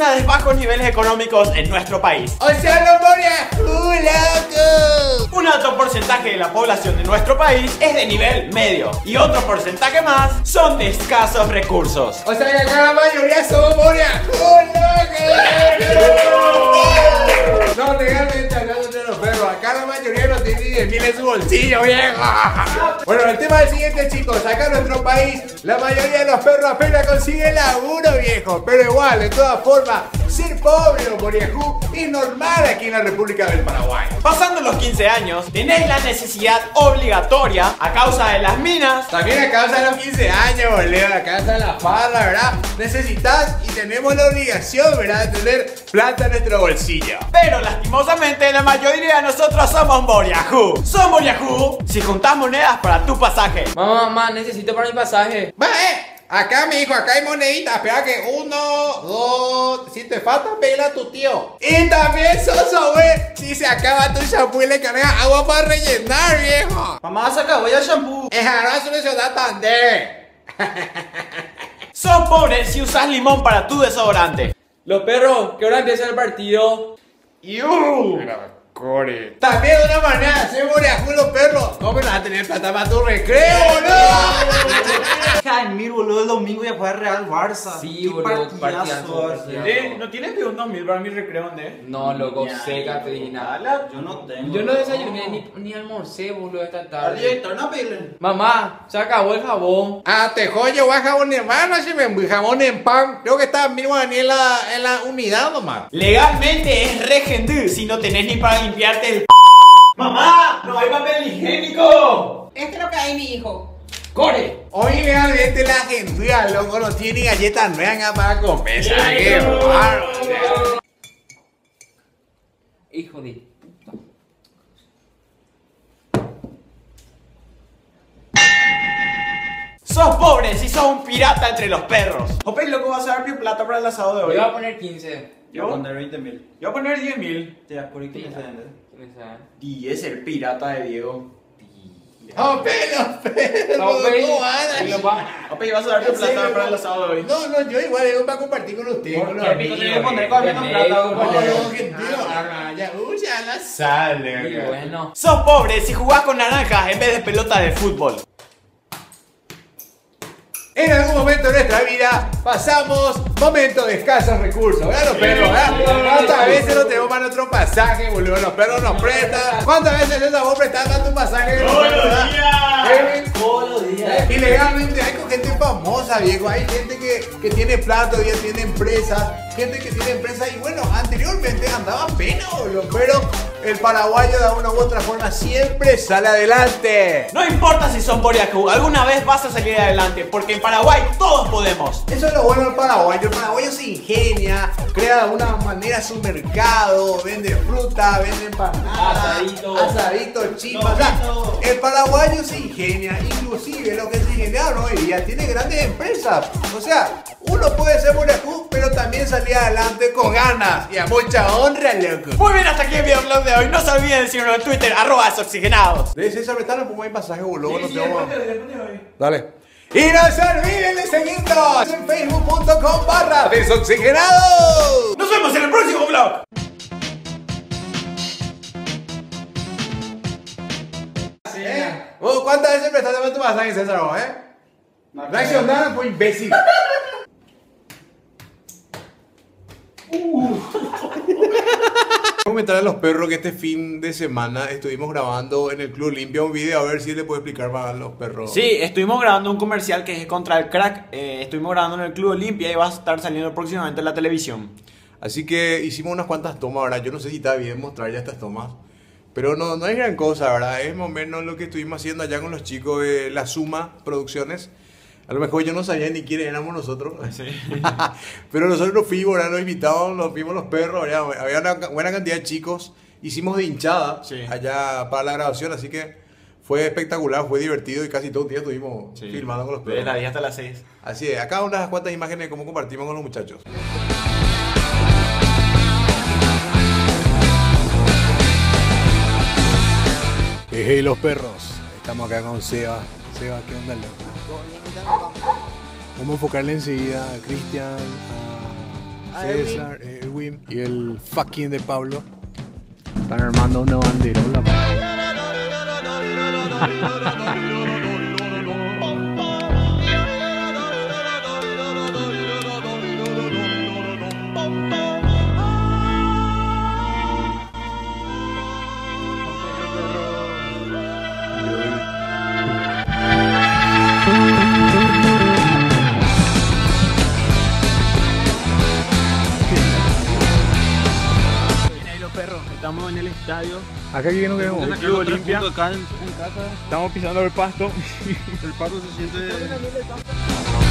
personas de bajos niveles económicos en nuestro país. O sea, los Boriajú, loco. Un alto porcentaje de la población de nuestro país es de nivel medio y otro porcentaje más son de escasos recursos. O sea, que acá la mayoría somos Boriajú, loco. No, legalmente hablando de los perros, acá la mayoría no tiene ni 10.000 en su bolsillo, viejo. Bueno, el tema es el siguiente, chicos. Acá en nuestro país, la mayoría de los perros apenas consiguen laburo, viejo. Pero igual, de todas formas, ser pobre o Boriajú es normal aquí en la República del Paraguay. Pasando los 15 años, tenés la necesidad obligatoria a causa de las minas. También a causa de los 15 años, boludo, a causa de la farra, ¿verdad? Necesitas y tenemos la obligación, ¿verdad? De tener plata en nuestro bolsillo. Pero lastimosamente la mayoría de nosotros somos Boriajú. ¿Son Boriajú? Si juntás monedas para tu pasaje. Mamá, necesito para mi pasaje. Va, acá, mi hijo, acá hay moneditas. Espera que 1, 2. Si te falta, pégale a tu tío. Y también, Soso, güey. Si se acaba tu shampoo y le cargas agua para rellenar, viejo. Mamá, se acabó ya el shampoo. Esa no es solucionar tan de. Sos pobre si usas limón para tu desodorante. Los perros, ¿qué hora empieza el partido? Core. También de una manera, hacer Boriajú los perros. ¿Cómo no vas a tener plata para tu recreo, no? Jaime, boludo, el domingo ya fue Real Barça. Sí, boludo, partidazo. ¿No tienes que un 2000 para mi recreo, ¿dónde? No, loco, sé, Caterina. Yo no tengo. Yo no desayuné ni almorcé, boludo, esta Al tarde. director no piden. Mamá, se acabó el jabón. Ah, te joyo, va jabón en mano, si me jabón en pan. Creo que está mismo ni en la unidad nomás. Legalmente es regendú si no tenés ni para limpiarte el ¡Mamá! ¡No hay papel higiénico! Este es lo que hay, mi hijo. ¡Core! Hoy realmente la gente, loco, no tiene galletas nuevas para comer. ¿Sabes qué? Bárbaro. Hijo de... ¡Sos pobre si sos un pirata entre los perros! Ope, loco, vas a dar mi plata para el asado de Yo hoy. voy a poner 15. Yo voy a poner 20.000. Yo voy a poner 10.000. Te das por aquí, Sí. no se vende. 10, el pirata de Diego. ¡Oh, pelo, pelo! ¿Cómo van? Ope, vas a dar tu plata para el asado de hoy. No, yo igual digo para compartir con ustedes. Con los ¿Qué pico tengo que poner con menos plata? No, gentío. Ya la sale. Y bueno. Sos pobre si jugás con naranjas en vez de pelota de fútbol. En algún momento de nuestra vida pasamos momentos de escasos recursos, ¿verdad los perros? ¿Cuántas veces no tenemos para nuestro pasaje, boludo? Los perros nos prestan. ¿Cuántas veces estamos prestando tu pasaje? ¡Todos los días! Todos los días. Ilegalmente hay con gente famosa, viejo. Hay gente que tiene plata, ya tiene empresas. Gente que tiene empresas y bueno, anteriormente andaba pena, boludo. Pero el paraguayo de una u otra forma siempre sale adelante. No importa si son Boriajú, alguna vez vas a salir adelante, porque en Paraguay todos podemos. Eso es lo bueno del paraguayo. El paraguayo se ingenia, crea de alguna manera su mercado, vende fruta, vende empanadas, asadito, chipas. O sea, el paraguayo se ingenia, inclusive lo que se ingeniaron hoy día tiene grandes empresas. O sea, uno puede ser Boriajú, pero también salir adelante con ganas y a mucha honra, loco. Muy bien, hasta aquí el videoblog de hoy. No se olviden de seguirnos en Twitter, @desoxigenados. De César Betano, pongo ahí pasaje, boludo. Sí, después de hoy. Dale. Y no se olviden de seguirnos en facebook.com/desoxigenados. Nos vemos en el próximo vlog. ¿Cuántas veces prestaste tu pasaje, César, vos, Reaccionaron por imbécil. Comentar a los perros que este fin de semana estuvimos grabando en el Club Olimpia un video, a ver si le puedo explicar más a los perros. Sí, estuvimos grabando un comercial que es contra el crack. Estuvimos grabando en el Club Olimpia y va a estar saliendo próximamente en la televisión. Así que hicimos unas cuantas tomas, ¿verdad? Yo no sé si está bien mostrar ya estas tomas, pero no es gran cosa, ¿verdad? Es más o menos lo que estuvimos haciendo allá con los chicos de La Suma Producciones. A lo mejor yo no sabía ni quiénes éramos nosotros. Sí. Pero nosotros nos fuimos, ¿verdad? Nos invitaron, nos vimos los perros, ¿verdad? Había una buena cantidad de chicos. Hicimos de hinchada allá para la grabación, así que fue espectacular, fue divertido y casi todo el día estuvimos filmando con los perros. Desde las 10 hasta las 6. Así es, acá unas cuantas imágenes de cómo compartimos con los muchachos. Hey, los perros. Estamos acá con Seba. Seba, ¿qué onda, loco? Vamos a enfocarle enseguida a Cristian, César, Erwin y el fucking de Pablo. Están armando una banderola. Estamos en el estadio. Acá aquí no queremos. En Club Olimpia. Acá en casa. Estamos pisando el pasto. El pasto se siente.